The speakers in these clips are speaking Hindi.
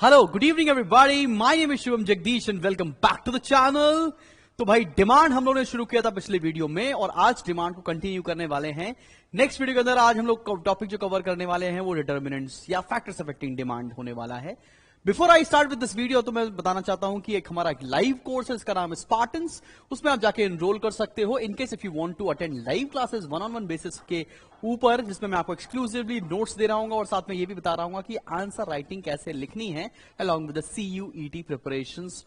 Hello, good evening everybody. My name is Shivam Jagdish and welcome back to the channel. तो भाई डिमांड हम लोगों ने शुरू किया था पिछले वीडियो में और आज डिमांड को कंटिन्यू करने वाले हैं। नेक्स्ट वीडियो के अंदर आज हम लोग टॉपिक जो कवर करने वाले हैं वो डिटर्मिनेंट्स या फैक्टर्स अफेक्टिंग डिमांड होने वाला है। Before I start with this video तो मैं बताना चाहता हूं कि एक हमारा लाइव कोर्स है, इसका नाम है स्पार्टन्स। उसमें आप जाके एनरोल कर सकते हो in case if you want to attend live classes one on one basis के ऊपर, जिसमें मैं आपको एक्सक्लूसिवली नोट्स दे रहा हूं और साथ में ये भी बता रहा हूं कि आंसर राइटिंग कैसे लिखनी है along with the CUET preparations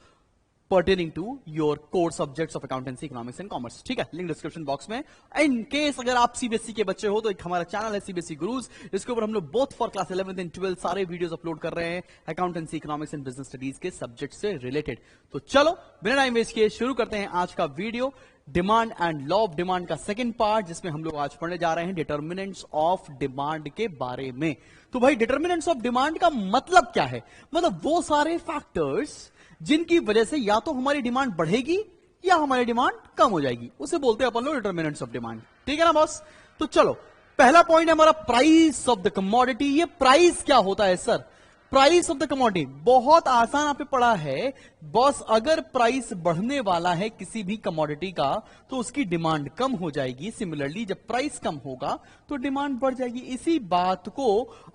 pertaining to your core subjects of accountancy, economics and commerce। ठीक है, लिंक डिस्क्रिप्शन बॉक्स में। इन केस अगर आप CBSE के बच्चे हो तो एक हमारा चैनल है CBSE गुरुज, इसके ऊपर हम लोग both for class 11th and 12th सारे वीडियोस अपलोड कर रहे हैं accountancy, economics and business studies के सब्जेक्ट से रिलेटेड। तो चलो बिना टाइम वेस्ट किए शुरू करते हैं आज का video. Demand and law of demand का सेकंड पार्ट, जिसमें हम लोग आज पढ़ने जा रहे हैं डिटर्मिनेंट्स ऑफ डिमांड के बारे में। तो भाई डिटर्मिनेंट्स ऑफ डिमांड का मतलब क्या है? मतलब वो सारे फैक्टर्स जिनकी वजह से या तो हमारी डिमांड बढ़ेगी या हमारी डिमांड कम हो जाएगी, उसे बोलते हैं अपन लोग डिटर्मिनेंट्स ऑफ डिमांड। ठीक है ना बॉस? तो चलो पहला पॉइंट है हमारा प्राइस ऑफ द कमोडिटी। ये प्राइस क्या होता है sir? Price of the commodity बहुत आसान आपने पढ़ा है बॉस। अगर प्राइस बढ़ने वाला है किसी भी कमोडिटी का तो उसकी डिमांड कम हो जाएगी। सिमिलरली जब प्राइस कम होगा तो डिमांड बढ़ जाएगी। इसी बात को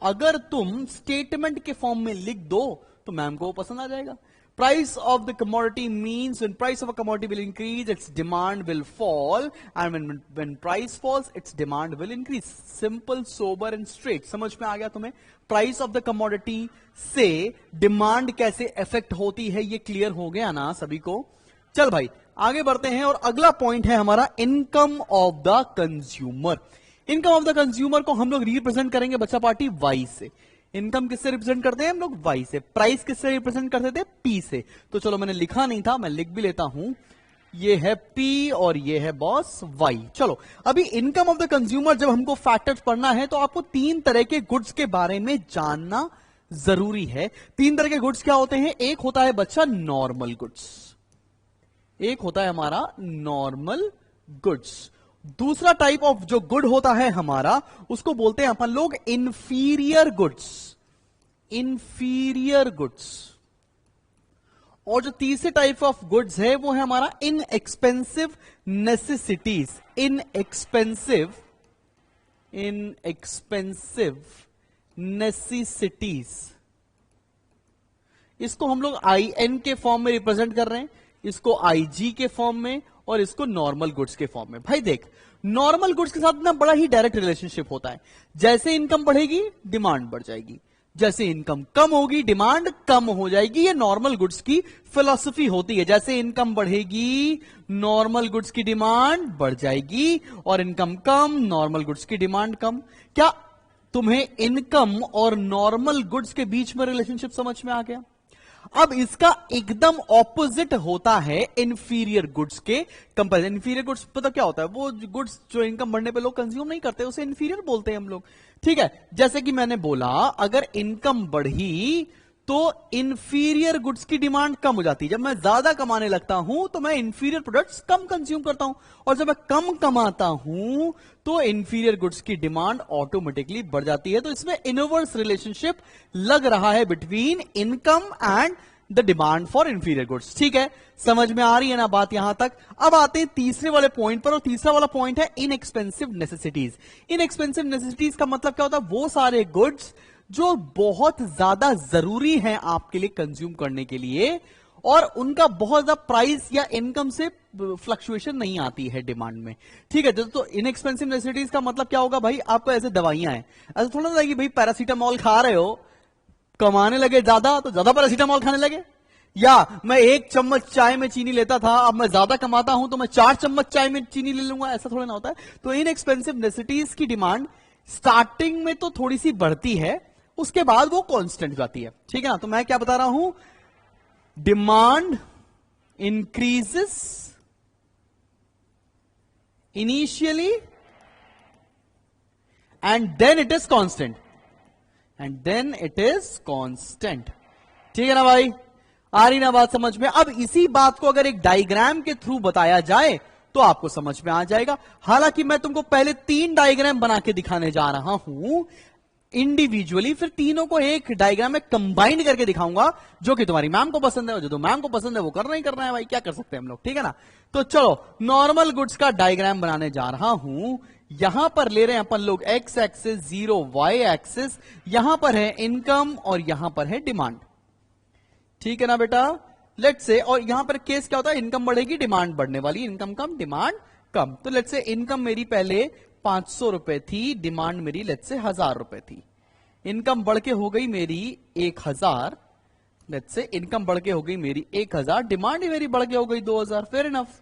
अगर तुम स्टेटमेंट के फॉर्म में लिख दो तो मैम को पसंद आ जाएगा। Price of the commodity means when price of a commodity will increase, its demand will fall, and when price falls, its demand will increase. Simple, sober and straight. समझ में आ गया तुम्हें? Price of the commodity से डिमांड कैसे अफेक्ट होती है ये क्लियर हो गया ना सभी को? चल भाई आगे बढ़ते हैं और अगला पॉइंट है हमारा income of the consumer. Income of the consumer को हम लोग रिप्रेजेंट करेंगे बच्चा पार्टी वाई से। इनकम किससे रिप्रेजेंट करते हैं हम लोग? वाई से। प्राइस किससे रिप्रेजेंट करते थे? पी से। तो चलो मैंने लिखा नहीं था, मैं लिख भी लेता हूं। ये है पी और ये है बॉस वाई। चलो अभी इनकम ऑफ द कंज्यूमर जब हमको फैक्टर्स पढ़ना है तो आपको तीन तरह के गुड्स के बारे में जानना जरूरी है। तीन तरह के गुड्स क्या होते हैं? एक होता है बच्चा नॉर्मल गुड्स, एक होता है हमारा नॉर्मल गुड्स। दूसरा टाइप ऑफ जो गुड होता है हमारा उसको बोलते हैं अपन लोग इंफीरियर गुड्स, इंफीरियर गुड्स। और जो तीसरे टाइप ऑफ गुड्स है वो है हमारा इनएक्सपेंसिव नेसेसिटीज, इनएक्सपेंसिव नेसेसिटीज। इसको हम लोग IN के फॉर्म में रिप्रेजेंट कर रहे हैं, इसको IG के फॉर्म में और इसको नॉर्मल गुड्स के फॉर्म में। भाई देख नॉर्मल गुड्स के साथ ना बड़ा ही डायरेक्ट रिलेशनशिप होता है। जैसे इनकम बढ़ेगी डिमांड बढ़ जाएगी, जैसे इनकम कम होगी डिमांड कम हो जाएगी। ये नॉर्मल गुड्स की फिलॉसफी होती है। जैसे इनकम बढ़ेगी नॉर्मल गुड्स की डिमांड बढ़ जाएगी और इनकम कम नॉर्मल गुड्स की डिमांड कम। क्या तुम्हें इनकम और नॉर्मल गुड्स के बीच में रिलेशनशिप समझ में आ गया? अब इसका एकदम ऑपोजिट होता है इंफीरियर गुड्स के कंपैरिजन। इंफीरियर गुड्स पता क्या होता है? वो गुड्स जो इनकम बढ़ने पे लोग कंज्यूम नहीं करते उसे इंफीरियर बोलते हैं हम लोग। ठीक है, जैसे कि मैंने बोला अगर इनकम बढ़ी तो इंफीरियर गुड्स की डिमांड कम हो जाती है। जब मैं ज्यादा कमाने लगता हूं तो मैं इंफीरियर प्रोडक्ट्स कम कंज्यूम करता हूं और जब मैं कम कमाता हूं तो इंफीरियर गुड्स की डिमांड ऑटोमेटिकली बढ़ जाती है। तो इसमें इनवर्स रिलेशनशिप लग रहा है between income and the demand for inferior goods. ठीक है, समझ में आ रही है ना बात यहां तक? अब आते हैं तीसरे वाले पॉइंट पर और तीसरा वाला पॉइंट है इनएक्सपेंसिव नेसेसिटीज। इनएक्सपेंसिव नेसेसिटीज का मतलब क्या होता है? वो सारे गुड्स जो बहुत ज्यादा जरूरी हैं आपके लिए कंज्यूम करने के लिए और उनका बहुत ज्यादा प्राइस या इनकम से फ्लक्चुएशन नहीं आती है डिमांड में। ठीक है, तो इनएक्सपेंसिव नेसेसिटीज का मतलब क्या होगा भाई? आपको ऐसे दवाइयां हैं, ऐसा थोड़ा ना कि भाई पैरासीटामोल खा रहे हो, कमाने लगे ज्यादा तो ज्यादा पैरासीटामोल खाने लगे, या मैं 1 चम्मच चाय में चीनी लेता था अब मैं ज्यादा कमाता हूं तो मैं 4 चम्मच चाय में चीनी ले लूंगा, ऐसा थोड़ा ना होता है। तो इनएक्सपेंसिव नेसेसिटीज की डिमांड स्टार्टिंग में तो थोड़ी सी बढ़ती है, उसके बाद वो कांस्टेंट जाती है। ठीक है ना? तो मैं क्या बता रहा हूं? Demand increases initially and then it is constant, and then it is constant. ठीक है ना भाई? आ रही ना बात समझ में? अब इसी बात को अगर एक डायग्राम के थ्रू बताया जाए तो आपको समझ में आ जाएगा। हालांकि मैं तुमको पहले 3 डायग्राम बना के दिखाने जा रहा हूं। इंडिविजुअली, फिर तीनों को एक डायग्राम में कंबाइन करके दिखाऊंगा, जो कि तुम्हारी मैम को पसंद है, और जो तो मैम को पसंद है वो करना ही करना है भाई, क्या कर सकते हैं हम लोग, ठीक है ना। तो चलो नॉर्मल गुड्स का डायग्राम बनाने जा रहा हूं। यहां पर ले रहे हैं अपन लोग X axis, zero Y axis, यहां पर है इनकम और यहां पर है डिमांड, ठीक है ना बेटा। लेट्स से, और यहां पर केस क्या होता है, इनकम बढ़ेगी डिमांड बढ़ने वाली, इनकम कम डिमांड कम। तो लेट्स से इनकम मेरी पहले 500 रुपए थी, डिमांड मेरी लेट्स से 1000 रुपए थी। इनकम बढ़ के हो गई मेरी 1000, लेट्स से इनकम बढ़ के हो गई मेरी 1000, डिमांड ही मेरी बढ़ के हो गई 2000, फेयर इनफ।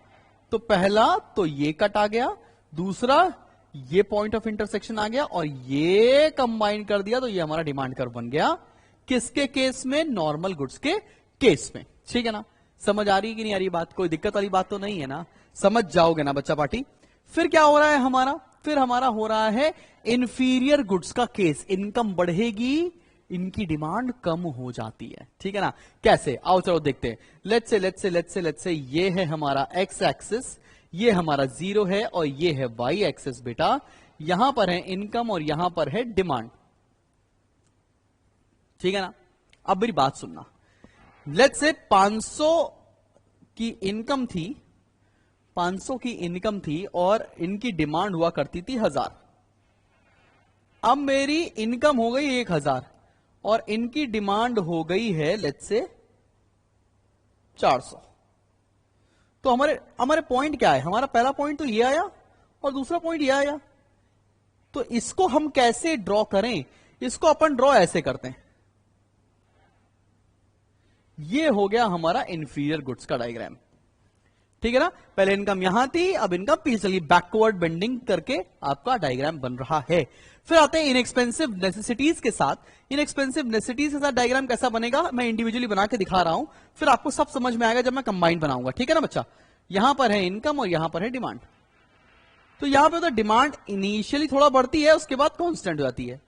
तो पहला तो ये कट आ गया, दूसरा ये पॉइंट ऑफ इंटरसेक्शन आ गया, और ये कंबाइन कर दिया तो ये हमारा डिमांड कर्व बन गया। किसके केस में, नॉर्मल गुड्स के केस में, ठीक है ना। समझ आ रही कि नहीं आ रही बात, कोई दिक्कत वाली बात तो नहीं है ना, समझ जाओगे ना बच्चा पार्टी। फिर क्या हो रहा है हमारा, फिर हमारा हो रहा है इंफीरियर गुड्स का केस। इनकम बढ़ेगी, इनकी डिमांड कम हो जाती है, ठीक है ना। कैसे, आओ चलो देखते हैं। लेट्स से ये है हमारा एक्स एक्सिस, ये हमारा जीरो है, और ये है वाई एक्सिस बेटा। यहां पर है इनकम और यहां पर है डिमांड, ठीक है ना। अब मेरी बात सुनना, लेट्स से 500 की इनकम थी, 500 की इनकम थी और इनकी डिमांड हुआ करती थी 1000। अब मेरी इनकम हो गई 1000 और इनकी डिमांड हो गई है लेट्स से 400। तो हमारे पॉइंट क्या है, हमारा पहला पॉइंट तो ये आया और दूसरा पॉइंट ये आया। तो इसको हम कैसे ड्रॉ करें, इसको अपन ड्रॉ ऐसे करते हैं। ये हो गया हमारा इंफीरियर गुड्स का डायग्राम, ठीक है ना। पहले इनकम यहां थी, अब इनकम पीछे चली, बैकवर्ड बेंडिंग करके आपका डायग्राम बन रहा है। फिर आते हैं इनएक्सपेंसिव नेसेसिटीज के साथ। इनएक्सपेंसिव नेसेसिटीज के साथ डायग्राम कैसा बनेगा, मैं इंडिविजुअली बना के दिखा रहा हूं, फिर आपको सब समझ में आएगा जब मैं कंबाइन बनाऊंगा, ठीक है ना बच्चा। यहां पर है इनकम और यहां पर है डिमांड। तो यहां पर तो डिमांड इनिशियली थोड़ा बढ़ती है, उसके बाद कांस्टेंट हो जाती है।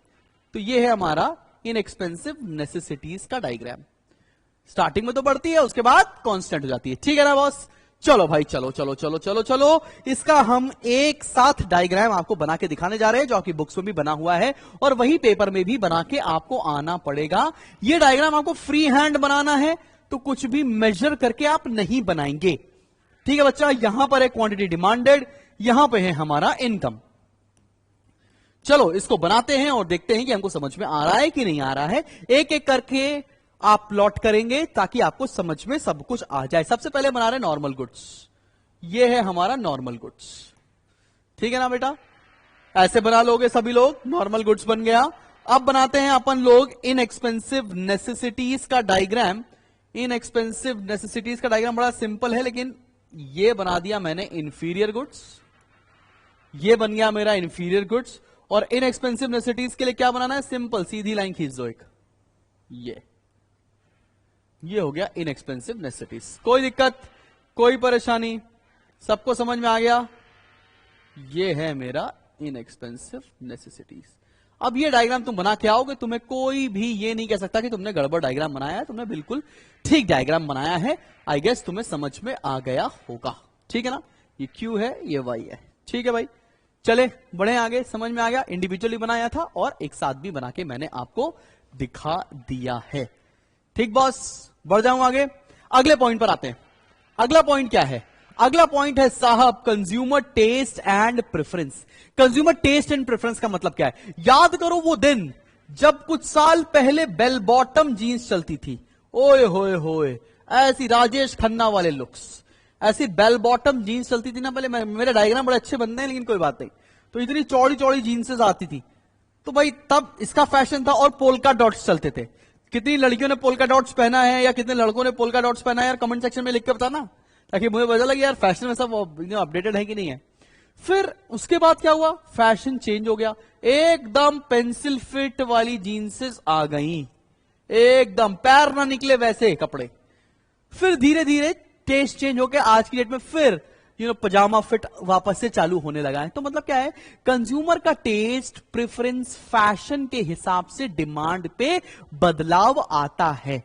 तो ये है हमारा इनएक्सपेंसिव नेसेसिटीज का डायग्राम। स्टार्टिंग में तो बढ़ती है, उसके बाद कांस्टेंट हो जाती है, ठीक है ना बॉस। चलो भाई चलो चलो चलो चलो चलो, इसका हम एक साथ डायग्राम आपको बना के दिखाने जा रहे हैं, जो कि बुक्स में भी बना हुआ है और वही पेपर में भी बना के आपको आना पड़ेगा। ये डायग्राम आपको फ्री हैंड बनाना है, तो कुछ भी मेजर करके आप नहीं बनाएंगे, ठीक है बच्चा। यहां पर है क्वांटिटी डिमांडेड, यहां पे है हमारा इनकम। चलो इसको बनाते हैं और देखते हैं कि हमको समझ में आ रहा है कि नहीं आ रहा है। एक एक करके आप प्लॉट करेंगे ताकि आपको समझ में सब कुछ आ जाए। सबसे पहले बना रहे नॉर्मल गुड्स, ये है हमारा नॉर्मल गुड्स, ठीक है ना बेटा। ऐसे बना लोगे सभी लोग, नॉर्मल गुड्स बन गया। अब बनाते हैं अपन लोग इनएक्सपेंसिव नेसेसिटीज का डायग्राम। इनएक्सपेंसिव नेसेसिटीज का डायग्राम बड़ा सिंपल है, लेकिन ये बना दिया मैंने इंफीरियर गुड्स, ये बन गया मेरा इंफीरियर गुड्स। और इनएक्सपेंसिव नेसेसिटीज के लिए क्या बनाना है, सिंपल सीधी लाइन खींच दो एक, ये हो गया इनएक्सपेंसिव नेसेसिटीज। कोई दिक्कत, कोई परेशानी, सबको समझ में आ गया। ये है मेरा इनएक्सपेंसिव नेसेसिटीज। अब ये डायग्राम तुम बना के आओगे, तुम्हें कोई भी ये नहीं कह सकता कि तुमने गड़बड़ डायग्राम बनाया है, तुमने बिल्कुल ठीक डायग्राम बनाया है। आई गेस तुम्हें समझ में आ गया होगा, ठीक है ना। ये क्यू है, ये वाई है, ठीक है भाई। चले बढ़े आगे, समझ में आ गया। इंडिविजुअली बनाया था और एक साथ भी बना के मैंने आपको दिखा दिया है, ठीक बॉस। बढ़ जाऊं आगे, अगले पॉइंट पर आते हैं। अगला पॉइंट क्या है, अगला पॉइंट है साहब consumer taste and preference. Consumer taste and preference का मतलब क्या है, याद करो वो दिन जब कुछ साल पहले बेल बॉटम जीन्स चलती थी। ओए होए होए, ऐसी राजेश खन्ना वाले लुक्स, ऐसी बेल बॉटम जीन्स चलती थी ना पहले। मेरे डायग्राम बड़े अच्छे बनते हैं, लेकिन कोई बात नहीं। तो इतनी चौड़ी चौड़ी जीन्सेस आती थी, तो भाई तब इसका फैशन था। और पोल्का डॉट्स चलते थे। कितनी लड़कियों ने पोल्का डॉट्स पहना है या कितने लड़कों ने पोल्का डॉट्स पहना है यार, कमेंट सेक्शन में लिख के बताना, ताकि मुझे पता लगे यार फैशन में सब अपडेटेड है कि नहीं है। फिर उसके बाद क्या हुआ, फैशन चेंज हो गया, एकदम पेंसिल फिट वाली जीन्सेस आ गई, एकदम पैर ना निकले वैसे कपड़े। फिर धीरे धीरे टेस्ट चेंज होकर आज की डेट में फिर पजामा फिट वापस से चालू होने लगा है। तो मतलब क्या है, कंज्यूमर का टेस्ट प्रेफरेंस फैशन के हिसाब से डिमांड पे बदलाव आता है।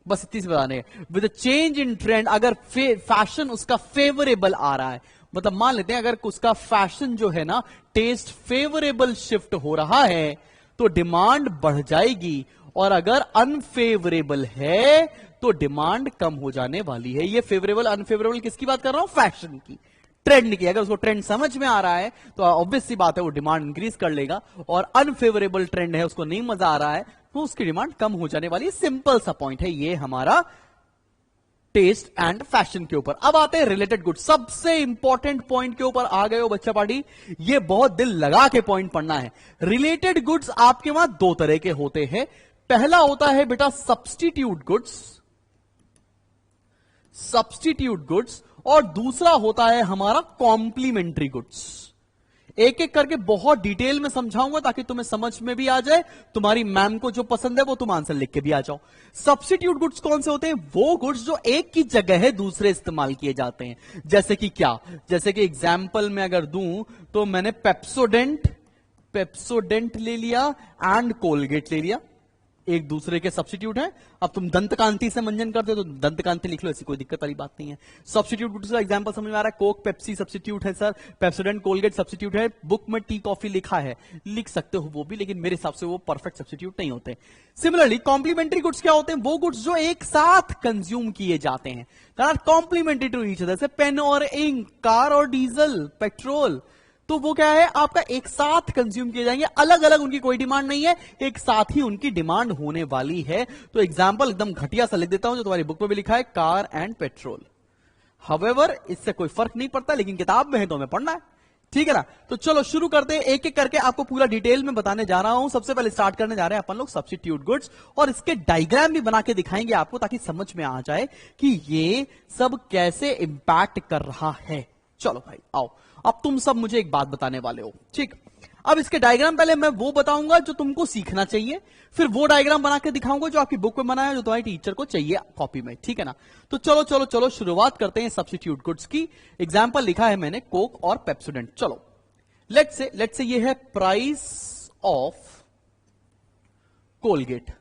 बस इतनी सी बताने है। विद चेंज इन ट्रेंड, अगर फैशन उसका फेवरेबल आ रहा है, मतलब मान लेते हैं अगर उसका फैशन जो है ना टेस्ट फेवरेबल शिफ्ट हो रहा है, तो डिमांड बढ़ जाएगी, और अगर अनफेवरेबल है तो डिमांड कम हो जाने वाली है। ये फेवरेबल अनफेवरेबल किसकी बात कर रहा हूं? फैशन की, ट्रेंड की। अगर उसको ट्रेंड समझ में आ रहा है तो ऑब्वियस सी बात है वो डिमांड इंक्रीज कर लेगा, और अनफेवरेबल ट्रेंड है, उसको नहीं मजा आ रहा है, तो उसकी डिमांड कम हो जाने वाली है। सिंपल सा पॉइंट है ये हमारा टेस्ट एंड फैशन के ऊपर। अब आते हैं रिलेटेड गुड्स। सबसे इंपॉर्टेंट पॉइंट के ऊपर आ गए हो बच्चा पार्टी, ये बहुत दिल लगा के पॉइंट पढ़ना है। रिलेटेड गुड्स आपके वहां दो तरह के होते हैं। पहला होता है बेटा सब्स्टिट्यूट गुड्स, सब्स्टिट्यूट गुड्स, और दूसरा होता है हमारा कॉम्प्लीमेंट्री गुड्स। एक एक करके बहुत डिटेल में समझाऊंगा ताकि तुम्हें समझ में भी आ जाए, तुम्हारी मैम को जो पसंद है वो तुम आंसर लिख के भी आ जाओ। सब्स्टिट्यूट गुड्स कौन से होते हैं? वो गुड्स जो एक की जगह है दूसरे इस्तेमाल किए जाते हैं। जैसे कि क्या? जैसे कि एग्जाम्पल में अगर दूं तो मैंने पेप्सोडेंट ले लिया एंड कोलगेट ले लिया, एक दूसरे के सब्स्टिट्यूट है। अब तुम दंतकांति से मंजन करते हो तो दंतकांति लिख लो, ऐसी कोई दिक्कत वाली बात नहीं है। सब्स्टिट्यूट गुड्स का एग्जांपल समझ में आ रहा है? कोक पेप्सी सब्स्टिट्यूट है सर, पेप्सोडेंट कोलगेट सब्स्टिट्यूट है। बुक में टी कॉफी लिखा है, लिख सकते हो वो भी, लेकिन मेरे हिसाब से वो परफेक्ट सब्स्टिट्यूट नहीं होते। सिमिलरली कॉम्प्लीमेंट्री गुड्स क्या होते हैं? वो गुड्स जो एक साथ कंज्यूम किए जाते हैं, कॉम्प्लीमेंट्री टू ईच अदर। जैसे पेन और इंक, कार और डीजल, पेट्रोल, तो वो क्या है? आपका एक साथ कंज्यूम किए जाएंगे, अलग अलग उनकी कोई डिमांड नहीं है, एक साथ ही उनकी डिमांड होने वाली है। तो एग्जांपल एकदम घटिया सा लिख देता हूं जो तुम्हारी बुक में भी लिखा है, कार एंड पेट्रोल। हाउएवर इससे कोई फर्क नहीं पड़ता, लेकिन किताब में है तो हमें पढ़ना है, ठीक है ना? तो चलो शुरू करते हैं, एक एक करके आपको पूरा डिटेल में बताने जा रहा हूं। सबसे पहले स्टार्ट करने जा रहे हैं अपन लोग सब्स्टिट्यूट गुड्स, और इसके डायग्राम भी बना के दिखाएंगे आपको ताकि समझ में आ जाए कि ये सब कैसे इंपैक्ट कर रहा है। चलो भाई आओ, अब तुम सब मुझे एक बात बताने वाले हो, ठीक? अब इसके डायग्राम पहले मैं वो बताऊंगा जो तुमको सीखना चाहिए, फिर वो डायग्राम बना के दिखाऊंगा जो आपकी बुक में बना है, जो तुम्हारी टीचर को चाहिए कॉपी में, ठीक है ना? तो चलो चलो चलो शुरुआत करते हैं सब्स्टिट्यूट गुड्स की। एग्जांपल लिखा है मैंने कोक और पेप्सोडेंट। चलो लेट्स से ये है प्राइस ऑफ कोलगेट,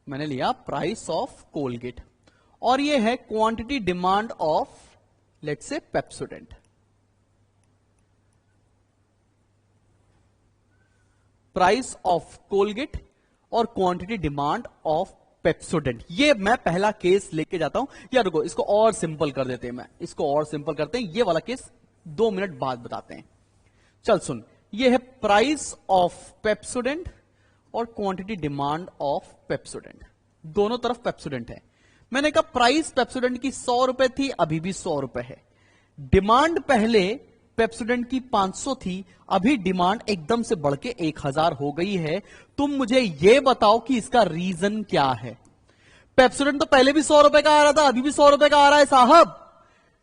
मैंने लिया प्राइस ऑफ कोलगेट, और ये है quantity demand of let's say Pepsodent. Price of Colgate और क्वांटिटी डिमांड ऑफ पेप्सोडेंट। ये मैं पहला केस लेके जाता हूं। यार रुको, इसको और सिंपल कर देते हैं, मैं इसको और सिंपल करते हैं, ये वाला केस 2 मिनट बाद बताते हैं। चल सुन, ये है प्राइस ऑफ पेप्सोडेंट और क्वांटिटी डिमांड ऑफ पेप्सोडेंट, दोनों तरफ पेप्सोडेंट है। मैंने कहा प्राइस पेप्सोडेंट की 100 रुपए थी, अभी भी 100 रुपए है। डिमांड पहले पेप्सोडेंट की 500 थी, अभी डिमांड एकदम से बढ़ के 1000 हो गई है। तुम मुझे यह बताओ कि इसका रीजन क्या है? पेप्सोडेंट तो पहले भी 100 रुपए का आ रहा था, अभी भी 100 रुपए का आ रहा है साहब।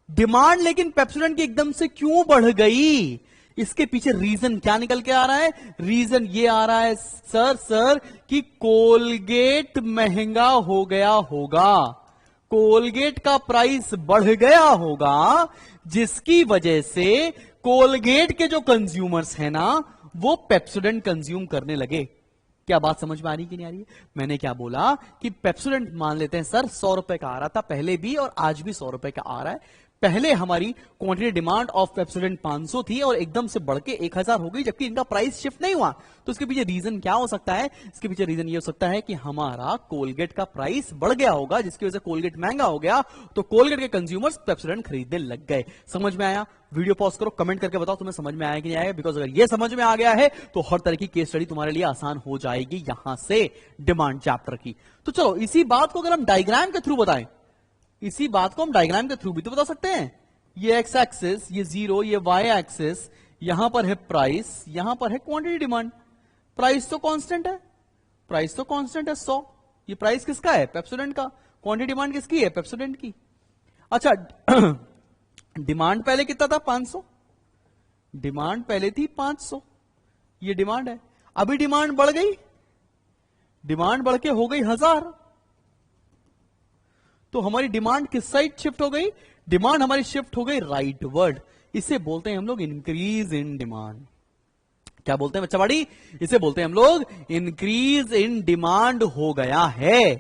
डिमांड लेकिन पेप्सोडेंट की एकदम से क्यों बढ़ गई? इसके पीछे रीजन क्या निकल के आ रहा है? रीजन ये आ रहा है सर कि कोलगेट महंगा हो गया होगा, कोलगेट का प्राइस बढ़ गया होगा, जिसकी वजह से कोलगेट के जो कंज्यूमर्स हैं ना वो पेप्सोडेंट कंज्यूम करने लगे। क्या बात समझ में आ रही कि नहीं आ रही है? मैंने क्या बोला कि पेप्सोडेंट मान लेते हैं सर 100 रुपए का आ रहा था पहले भी, और आज भी 100 रुपए का आ रहा है। पहले हमारी क्वांटिटी डिमांड ऑफ पेप्सोडेंट 500 थी और एकदम से बढ़ के 1000 हो गई, जबकि इनका प्राइस शिफ्ट नहीं हुआ। तो इसके पीछे रीजन क्या हो सकता है? इसके पीछे रीजन ये हो सकता है कि हमारा कोलगेट का प्राइस बढ़ गया होगा, जिसकी वजह से कोलगेट महंगा हो गया, तो कोलगेट के कंज्यूमर्स पेप्सोडेंट खरीदने लग गए। समझ में आया? वीडियो पॉज करो, कमेंट करके बताओ तुम्हें समझ में आया कि नहीं आया, बिकॉज अगर ये समझ में आ गया है तो हर तरह की केस स्टडी तुम्हारे लिए आसान हो जाएगी यहां से डिमांड चैप्टर की। तो चलो इसी बात को अगर हम डायग्राम के थ्रू बताएं, इसी बात को हम डायग्राम के थ्रू भी तो बता सकते हैं। ये एक्स एक्सिस, ये 0, ये वाई एक्सिस, यहां पर है प्राइस, यहां पर है क्वांटिटी डिमांड। प्राइस तो कांस्टेंट है, प्राइस तो कांस्टेंट है 100। ये प्राइस किसका है? पेप्सोडेंट का। क्वांटिटी डिमांड किसकी है? पेप्सोडेंट की। अच्छा डिमांड पहले कितना था? 500। डिमांड पहले थी 500, ये डिमांड है। अभी डिमांड बढ़ गई, डिमांड बढ़ के हो गई 1000। तो हमारी डिमांड किस साइड शिफ्ट हो गई? डिमांड हमारी शिफ्ट हो गई राइट वर्ड। इसे बोलते हैं हम लोग इंक्रीज इन डिमांड। क्या बोलते हैं बच्चा बाड़ी? इसे बोलते हैं हम लोग इंक्रीज इन डिमांड हो गया है।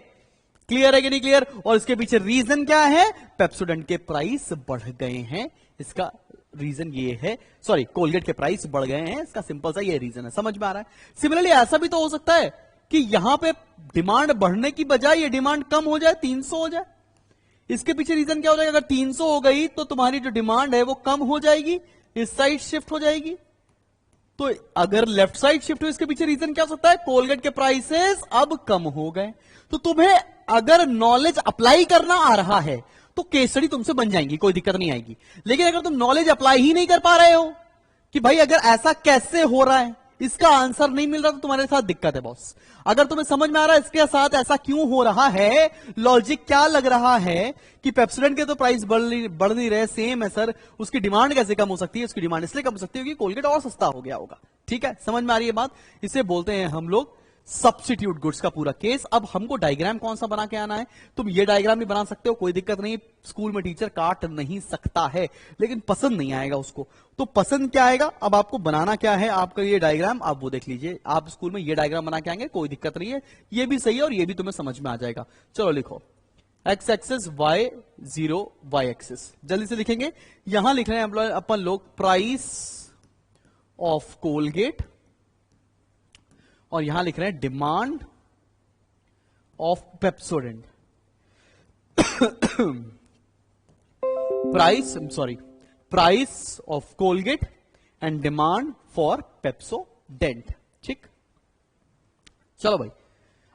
क्लियर है कि नहीं क्लियर? और इसके पीछे रीजन क्या है? पेप्सोडेंट के प्राइस बढ़ गए हैं, इसका रीजन ये है, सॉरी, कोलगेट के प्राइस बढ़ गए हैं, इसका सिंपल सा ये रीजन है, समझ में आ रहा है। सिमिलरली ऐसा भी तो हो सकता है कि यहां पे डिमांड बढ़ने की बजाय ये डिमांड कम हो जाए, 300 हो जाए। इसके पीछे रीजन क्या हो जाएगा? अगर 300 हो गई तो तुम्हारी जो डिमांड है वो कम हो जाएगी, इस साइड शिफ्ट हो जाएगी। तो अगर लेफ्ट साइड शिफ्ट हो, इसके पीछे रीजन क्या हो सकता है? कोलगेट के प्राइसेस अब कम हो गए। तो तुम्हें अगर नॉलेज अप्लाई करना आ रहा है तो केस स्टडी तुमसे बन जाएंगी, कोई दिक्कत नहीं आएगी। लेकिन अगर तुम नॉलेज अप्लाई ही नहीं कर पा रहे हो कि भाई अगर ऐसा कैसे हो रहा है, इसका आंसर नहीं मिल रहा, तो तुम्हारे साथ दिक्कत है बॉस। अगर तुम्हें समझ में आ रहा है इसके साथ ऐसा क्यों हो रहा है, लॉजिक क्या लग रहा है कि पेप्सोडेंट के तो प्राइस बढ़ नहीं रहे, सेम है सर, उसकी डिमांड कैसे कम हो सकती है? उसकी डिमांड इसलिए कम हो सकती है कि कोलगेट और सस्ता हो गया होगा। ठीक है, समझ में आ रही है बात? इसे बोलते हैं हम लोग सब्स्टिट्यूट गुड्स का पूरा केस। अब हमको डायग्राम कौन सा बना के आना है? तुम ये डायग्राम भी बना सकते हो, कोई दिक्कत नहीं, स्कूल में टीचर काट नहीं सकता है, लेकिन पसंद नहीं आएगा उसको। तो पसंद क्या आएगा? अब आपको बनाना क्या है, आपका ये डायग्राम आप वो देख लीजिए, आप स्कूल में ये डायग्राम बना के आएंगे, कोई दिक्कत नहीं है, ये भी सही है और ये भी तुम्हें समझ में आ जाएगा। चलो लिखो, X axis Y zero, Y axis जल्दी से लिखेंगे। यहां लिख रहे हैं अपन लोग प्राइस ऑफ कोलगेट, और यहां लिख रहे हैं demand of Pepsodent. Price of Colgate and demand for Pepsodent. ठीक, चलो भाई,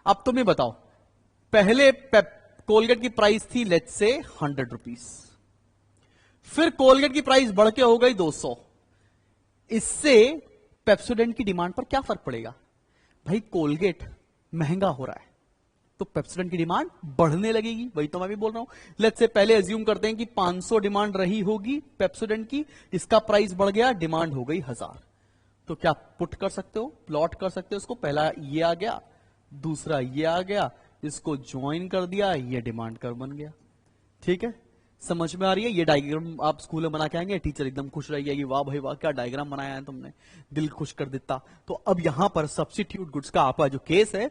अब तुम ये बताओ, पहले कोलगेट की प्राइस थी लेट्स से 100 रुपीज, फिर कोलगेट की प्राइस बढ़ के हो गई 200। इससे पेप्सोडेंट की डिमांड पर क्या फर्क पड़ेगा? भाई कोलगेट महंगा हो रहा है तो पेप्सोडेंट की डिमांड बढ़ने लगेगी, वही तो मैं भी बोल रहा हूं। लेट्स से पहले अज्यूम करते हैं कि 500 डिमांड रही होगी पेप्सोडेंट की, इसका प्राइस बढ़ गया, डिमांड हो गई 1000। तो क्या पुट कर सकते हो, प्लॉट कर सकते हो इसको, पहला ये आ गया, दूसरा ये आ गया, इसको ज्वाइन कर दिया, ये डिमांड कर बन गया। ठीक है, समझ में आ रही है? ये डायग्राम आप स्कूल में बना के आएंगे, टीचर एकदम खुश रह जाएगी, वाह भाई वाह क्या डायग्राम बनाया है तुमने, दिल खुश कर देता। तो अब यहां पर सब्स्टिट्यूट गुड्स का आपका जो केस है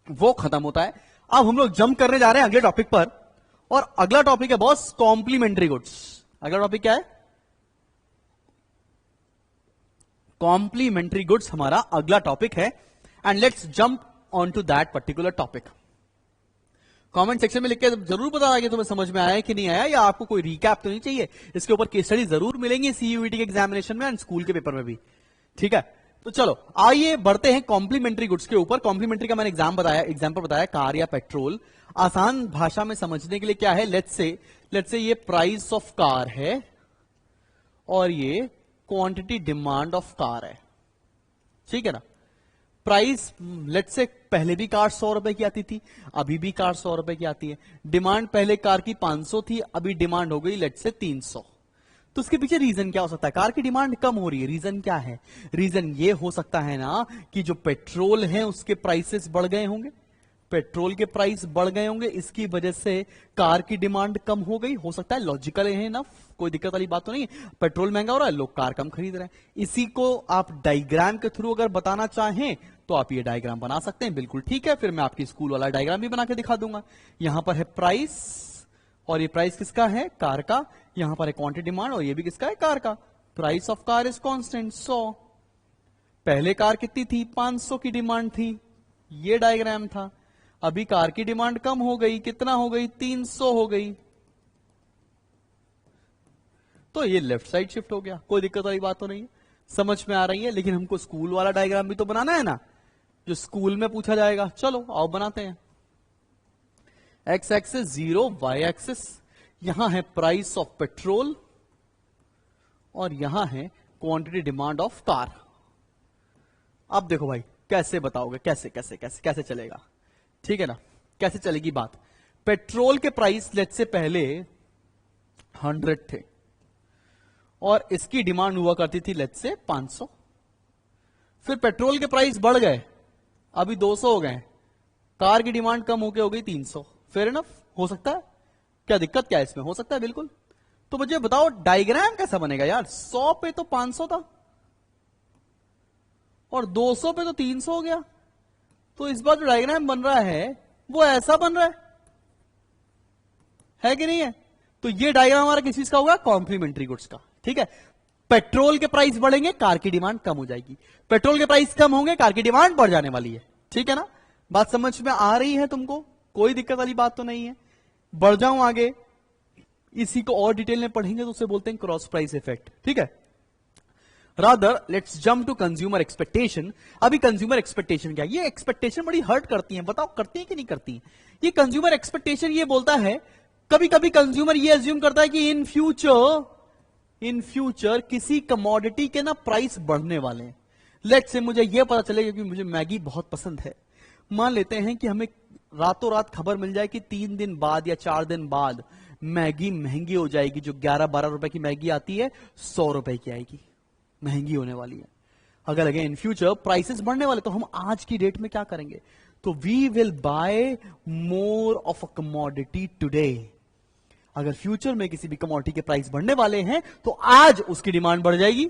वो खत्म होता है। अब हम लोग जंप करने जा रहे हैं अगले टॉपिक पर, और अगला टॉपिक है बॉस कॉम्प्लीमेंट्री गुड्स। अगला टॉपिक क्या है? कॉम्प्लीमेंट्री गुड्स हमारा अगला टॉपिक है, and let's jump on to that particular topic. Comment section में लिख के जरूर बताना कि तुम्हें समझ में आया है कि नहीं आया, या आपको कोई रिकैप तो नहीं चाहिए। इसके ऊपर केस स्टडी जरूर मिलेंगे सीयूईटी के एग्जामिनेशन में एंड स्कूल के पेपर में भी। ठीक है, तो चलो आइए बढ़ते हैं कॉम्प्लीमेंट्री गुड्स के ऊपर। कॉम्प्लीमेंट्री का मैंने एग्जाम्पल बताया कार या पेट्रोल। आसान भाषा में समझने के लिए क्या है, लेट्स से ये प्राइस ऑफ कार है और ये क्वांटिटी डिमांड ऑफ कार है। ठीक है ना? प्राइस लेट्स से पहले भी कार 100 रुपए की आती थी, अभी भी कार 100 रुपए की आती है। डिमांड पहले कार की 500 थी, अभी डिमांड हो गई लेट्स से 300। तो उसके पीछे रीजन क्या हो सकता है? कार की डिमांड कम हो रही है, रीजन क्या है? रीजन ये हो सकता है ना कि जो पेट्रोल है उसके प्राइसेस बढ़ गए होंगे, पेट्रोल के प्राइस बढ़ गए होंगे, इसकी वजह से कार की डिमांड कम हो गई। हो सकता है, लॉजिकल है ना, कोई दिक्कत वाली बात तो नहीं है। पेट्रोल महंगा हो रहा है, लोग कार कम खरीद रहे हैं। इसी को आप डायग्राम के थ्रू अगर बताना चाहें तो आप ये डायग्राम बना सकते हैं, बिल्कुल ठीक है। फिर मैं आपकी स्कूल वाला डायग्राम भी बना के दिखा दूंगा। यहां पर है प्राइस, और ये प्राइस किसका है? कार का। यहां पर है क्वांटिटी डिमांड, और ये भी किसका है? कार का। Price of car is constant 100। पहले कार कितनी थी? 500 की डिमांड थी, ये डायग्राम था। अभी कार की डिमांड कम हो गई, कितना हो गई? 300 हो गई, तो ये लेफ्ट साइड शिफ्ट हो गया। कोई दिक्कत वाली बात तो नहीं है, समझ में आ रही है। लेकिन हमको स्कूल वाला डायग्राम भी तो बनाना है ना, जो स्कूल में पूछा जाएगा। चलो आओ बनाते हैं। एक्स एक्सिस 0, वाई एक्सिस, यहां है प्राइस ऑफ पेट्रोल और यहां है क्वांटिटी डिमांड ऑफ कार। अब देखो भाई कैसे बताओगे, कैसे कैसे कैसे कैसे चलेगा? ठीक है ना, कैसे चलेगी बात? पेट्रोल के प्राइस लेट्स से पहले 100 थे और इसकी डिमांड हुआ करती थी लेट्स से 500। फिर पेट्रोल के प्राइस बढ़ गए, अभी 200 हो गए, कार की डिमांड कम होके हो गई 300। फेयर इनफ, हो सकता है? क्या दिक्कत क्या है इसमें? हो सकता है बिल्कुल। तो मुझे बताओ डायग्राम कैसा बनेगा यार? 100 पे तो 500 था और 200 पे तो 300 हो गया। तो इस बार जो डायग्राम बन रहा है वो ऐसा बन रहा है कि नहीं है? तो ये डायग्राम हमारा किस चीज का होगा? कॉम्प्लीमेंट्री गुड्स का। ठीक है, पेट्रोल के प्राइस बढ़ेंगे, कार की डिमांड कम हो जाएगी। पेट्रोल के प्राइस कम होंगे, कार की डिमांड बढ़ जाने वाली है। ठीक है ना, बात समझ में आ रही है तुमको? कोई दिक्कत वाली बात तो नहीं है। बढ़ जाऊं आगे, इसी को और डिटेल में पढ़ेंगे तो उसे बोलते हैं क्रॉस प्राइस इफेक्ट। ठीक है, rather let's jump to consumer expectation. अभी कंज्यूमर एक्सपेक्टेशन क्या है? ये एक्सपेक्टेशन बड़ी हर्ट करती है, बताओ करती है कि नहीं करती है? ये कंज्यूमर एक्सपेक्टेशन ये बोलता है, कभी कभी कंज्यूमर ये अज्यूम करता है कि इन फ्यूचर किसी कमोडिटी के ना प्राइस बढ़ने वाले हैं। लेट्स से मुझे ये पता चलेगा कि मुझे मैगी बहुत पसंद है। मान लेते हैं कि हमें रातों रात खबर मिल जाए कि 3 दिन बाद या 4 दिन बाद मैगी महंगी हो जाएगी। जो 11-12 रुपए की मैगी आती है 100 रुपए की आएगी, महंगी होने वाली है। अगर लगे इन फ्यूचर प्राइसेस बढ़ने वाले, तो हम आज की डेट में क्या करेंगे? तो we will buy more of a commodity today. अगर फ्यूचर में किसी भी कमोडिटी के प्राइस बढ़ने वाले हैं तो आज उसकी डिमांड बढ़ जाएगी।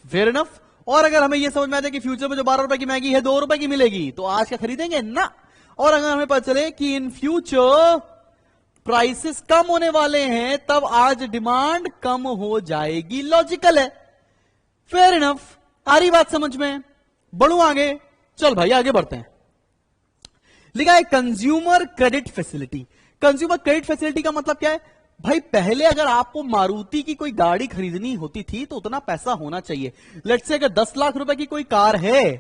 Fair enough. और अगर हमें यह समझ में आ जाए कि फ्यूचर में जो 12 रुपए की मैगी है 2 रुपए की मिलेगी, तो आज क्या खरीदेंगे ना। और अगर हमें पता चले कि इन फ्यूचर प्राइसेस कम होने वाले हैं, तब आज डिमांड कम हो जाएगी। लॉजिकल है, फेयर इनफ। आ रही बात समझ में? बढ़ू आगे, चल भाई आगे बढ़ते हैं। लिखा है consumer credit facility. Consumer credit facility का मतलब क्या है भाई? पहले अगर आपको मारुति की कोई गाड़ी खरीदनी होती थी तो उतना पैसा होना चाहिए। लेट्स से अगर 10 लाख रुपए की कोई कार है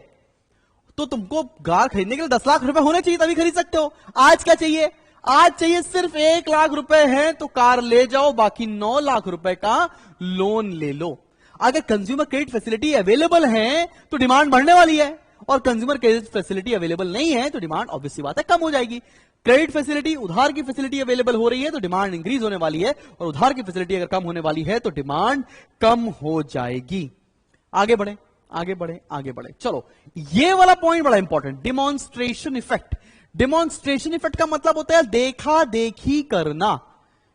तो तुमको कार खरीदने के लिए 10 लाख रुपए होने चाहिए, तभी खरीद सकते हो। आज क्या चाहिए? आज चाहिए सिर्फ 1 लाख रुपए है तो कार ले जाओ, बाकी 9 लाख रुपए का लोन ले लो। अगर कंज्यूमर क्रेडिट फैसिलिटी अवेलेबल है तो डिमांड बढ़ने वाली है, और कंज्यूमर क्रेडिट फैसिलिटी अवेलेबल नहीं है तो डिमांड ऑब्वियसली बात है कम हो जाएगी। क्रेडिट फैसिलिटी, उधार की फैसिलिटी अवेलेबल हो रही है तो डिमांड इंक्रीज होने वाली है, और उधार की फैसिलिटी अगर कम होने वाली है तो डिमांड कम हो जाएगी। आगे बढ़े आगे बढ़े आगे बढ़े। चलो, ये वाला पॉइंट बड़ा important, demonstration effect. Demonstration effect का मतलब होता है देखा देखी करना।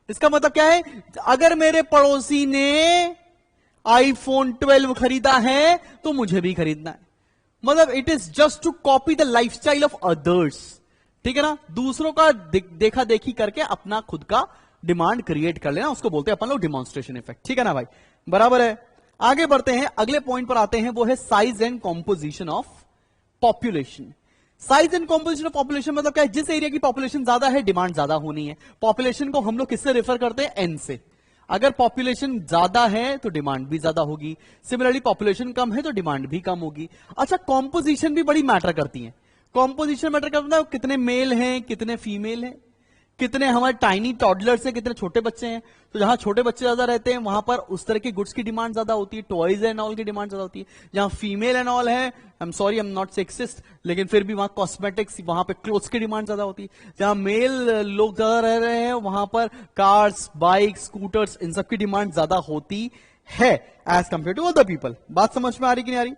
इसका मतलब क्या है? अगर मेरे पड़ोसी ने आईफोन 12 खरीदा है तो मुझे भी खरीदना है। मतलब it is just to copy the lifestyle of others. ठीक है ना, दूसरों का देखा देखी करके अपना खुद का डिमांड क्रिएट कर लेना, उसको बोलते हैं अपन लोग डिमॉन्स्ट्रेशन इफेक्ट। ठीक है ना भाई, बराबर है। आगे बढ़ते हैं, अगले पॉइंट पर आते हैं, वो है size and composition of population. Size and composition of population मतलब क्या है? जिस एरिया की पॉपुलेशन ज्यादा है डिमांड ज्यादा होनी है। पॉपुलेशन को हम लोग किससे रेफर करते हैं? एन से। अगर पॉपुलेशन ज्यादा है तो डिमांड भी ज्यादा होगी, सिमिलरली पॉपुलेशन कम है तो डिमांड भी कम होगी। अच्छा, कॉम्पोजिशन भी बड़ी मैटर करती है। कॉम्पोजिशन मैटर करता है कितने मेल हैं, कितने फीमेल हैं, कितने हमारे टाइनी टॉडलर्स हैं, कितने छोटे बच्चे हैं। तो जहां छोटे बच्चे ज्यादा रहते हैं वहां पर उस तरह की गुड्स की डिमांड ज्यादा होती है, टॉयज एंड ऑल की डिमांड ज्यादा होती है। जहां फीमेल एंड ऑल है, I am sorry, I am not sexist, लेकिन फिर भी वहां कॉस्मेटिक्स, वहां पे क्लोथ्स की डिमांड ज्यादा होती है। जहां मेल लोग ज्यादा रह रहे हैं वहां पर कार्स, बाइक, स्कूटर्स, इन सब की डिमांड ज्यादा होती है as compare to other people. बात समझ में आ रही कि नहीं आ रही?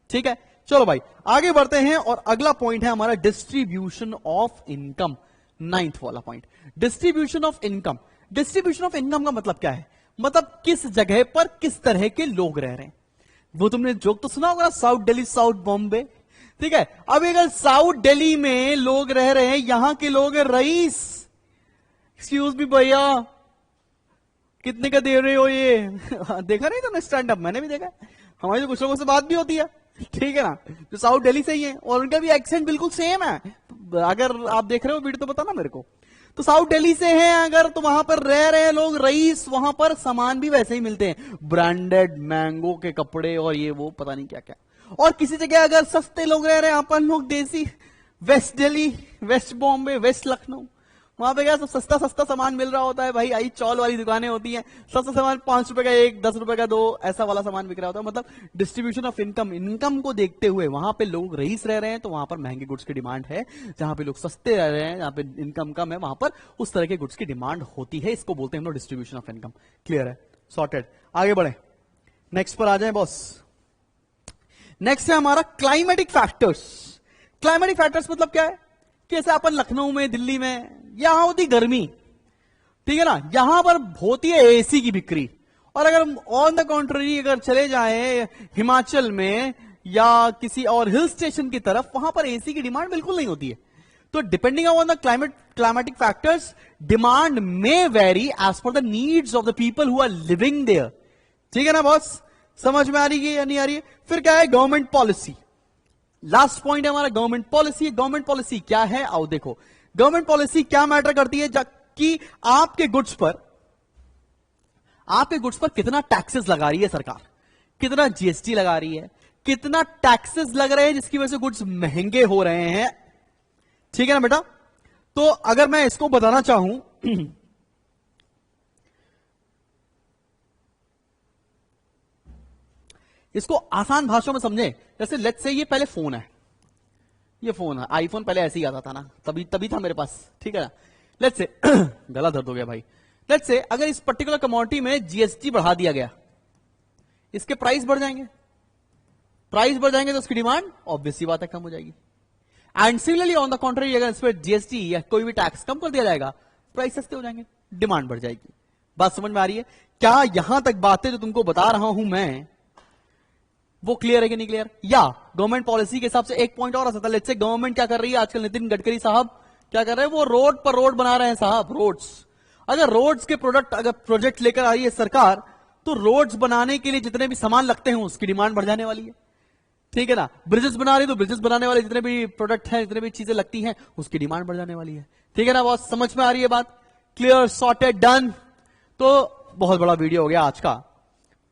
ठीक है, चलो भाई आगे बढ़ते हैं, और अगला पॉइंट है हमारा डिस्ट्रीब्यूशन ऑफ इनकम। 9th वाला point, distribution of income. Distribution of income का मतलब क्या है? मतलब किस जगह पर किस तरह के लोग रह रहे हैं। वो तुमने जोक तो सुना होगा, साउथ दिल्ली, साउथ बॉम्बे। ठीक है, अब अगर साउथ दिल्ली में लोग रह रहे हैं, यहां के लोग रईस, एक्सक्यूज मी भैया कितने का दे रहे हो ये? देखा नहीं तुमने स्टैंड अप? मैंने भी देखा, हमारी तो कुछ लोगों से बात भी होती है। ठीक है ना, जो साउथ दिल्ली से ही है और उनका भी एक्सेंट बिल्कुल सेम है। अगर आप देख रहे हो वीडियो तो बताना मेरे को। तो साउथ दिल्ली से हैं अगर, तो वहां पर रह रहे हैं लोग रईस, वहां पर सामान भी वैसे ही मिलते हैं, ब्रांडेड मैंगो के कपड़े और ये वो पता नहीं क्या क्या। और किसी जगह अगर सस्ते लोग रह रहे हैं, अपन लोग देसी, west Delhi, west Bombay, west Lucknow, वहां पे क्या सब सस्ता सस्ता सामान मिल रहा होता है भाई। आई चौल वाली दुकानें होती हैं, सस्ता सामान 5 रुपए का 1, 10 रुपए का 2, ऐसा वाला सामान बिक रहा होता है। मतलब डिस्ट्रीब्यूशन ऑफ इनकम, इनकम को देखते हुए वहां पे लोग रईस रह रहे हैं तो वहां पर महंगे गुड्स की डिमांड है, जहां पे लोग सस्ते रह रहे हैं, जहां पे इनकम कम है, वहां पर उस तरह के गुड्स की डिमांड होती है। इसको बोलते हैं हम लोग डिस्ट्रीब्यूशन ऑफ इनकम। क्लियर है, सॉर्टेड। आगे बढ़े, नेक्स्ट पर आ जाए बॉस। नेक्स्ट है हमारा क्लाइमेटिक फैक्टर्स। क्लाइमेटिक फैक्टर्स मतलब क्या है? कि जैसे अपन लखनऊ में, दिल्ली में, यहां होती गर्मी, ठीक है ना, यहां पर होती है एसी की बिक्री। और अगर ऑन द कॉन्ट्ररी अगर चले जाएं हिमाचल में या किसी और हिल स्टेशन की तरफ, वहां पर एसी की डिमांड बिल्कुल नहीं होती है। तो depending on the climate climatic factors, demand may vary as per the needs of the people who are living there. ठीक है ना बॉस, समझ में आ रही है या नहीं आ रही है? फिर क्या है, गवर्नमेंट पॉलिसी. लास्ट पॉइंट है हमारा गवर्नमेंट पॉलिसी. गवर्नमेंट पॉलिसी क्या है, आओ देखो. गवर्नमेंट पॉलिसी क्या मैटर करती है कि आपके गुड्स पर कितना टैक्सेस लगा रही है सरकार, कितना जीएसटी लगा रही है, कितना टैक्सेस लग रहे हैं जिसकी वजह से गुड्स महंगे हो रहे हैं. ठीक है ना बेटा? तो अगर मैं इसको बताना चाहूं इसको आसान भाषा में समझे, जैसे लेट्स से ये पहले फोन है, ये फोन है, आईफोन पहले ऐसे ही आता था ना, तभी था मेरे पास. ठीक है ना? लेट्स से गला दर्द हो गया भाई. लेट्स से अगर इस पर्टिकुलर कमोडिटी में जीएसटी बढ़ा दिया गया, इसके प्राइस बढ़ जाएंगे. प्राइस बढ़ जाएंगे तो उसकी डिमांड ऑब्वियस सी बात है कम हो जाएगी. एंड सिमिलरली ऑन द कॉन्ट्री, अगर इस पर जीएसटी या कोई भी टैक्स कम कर दिया जाएगा, प्राइस सस्ते हो जाएंगे, डिमांड बढ़ जाएगी. बात समझ में आ रही है? क्या यहां तक बातें जो तुमको बता रहा हूं मैं वो क्लियर है कि नहीं क्लियर? या गवर्नमेंट पॉलिसी के हिसाब से एक पॉइंट और आ सकता है. लेट्स से गवर्नमेंट क्या कर रही है आजकल, नितिन गडकरी साहब क्या कर रहे हैं, वो रोड पर रोड बना रहे हैं साहब, रोड्स. अगर रोड्स के प्रोजेक्ट लेकर आ रही है सरकार, तो रोड्स बनाने के लिए जितने भी सामान लगते हैं उसकी डिमांड बढ़ जाने वाली है. ठीक है ना? ब्रिजेस बना रही है तो ब्रिजेस बनाने वाले जितने भी प्रोडक्ट हैं, जितने भी चीजें लगती हैं, उसकी डिमांड बढ़ जाने वाली है. ठीक है ना बॉस? समझ में आ रही है बात? Clear, sorted, done. तो बहुत बड़ा वीडियो हो गया आज का.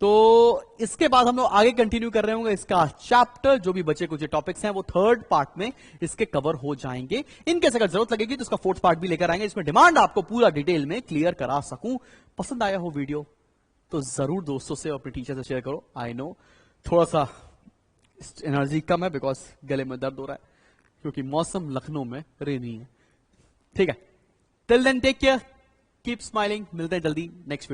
तो इसके बाद हम लोग आगे कंटिन्यू कर रहे होंगे. इसका चैप्टर जो भी बचे कुछ टॉपिक्स हैं वो थर्ड पार्ट में इसके कवर हो जाएंगे. इनकेस अगर जरूरत लगेगी तो इसका फोर्थ पार्ट भी लेकर आएंगे, इसमें डिमांड आपको पूरा डिटेल में क्लियर करा सकूं. पसंद आया हो वीडियो तो जरूर दोस्तों से और अपने टीचर से शेयर करो. आई नो थोड़ा सा एनर्जी कम है बिकॉज गले में दर्द हो रहा है क्योंकि मौसम लखनऊ में रेनी है. ठीक है, till then take care, keep smiling. मिलते हैं जल्दी नेक्स्ट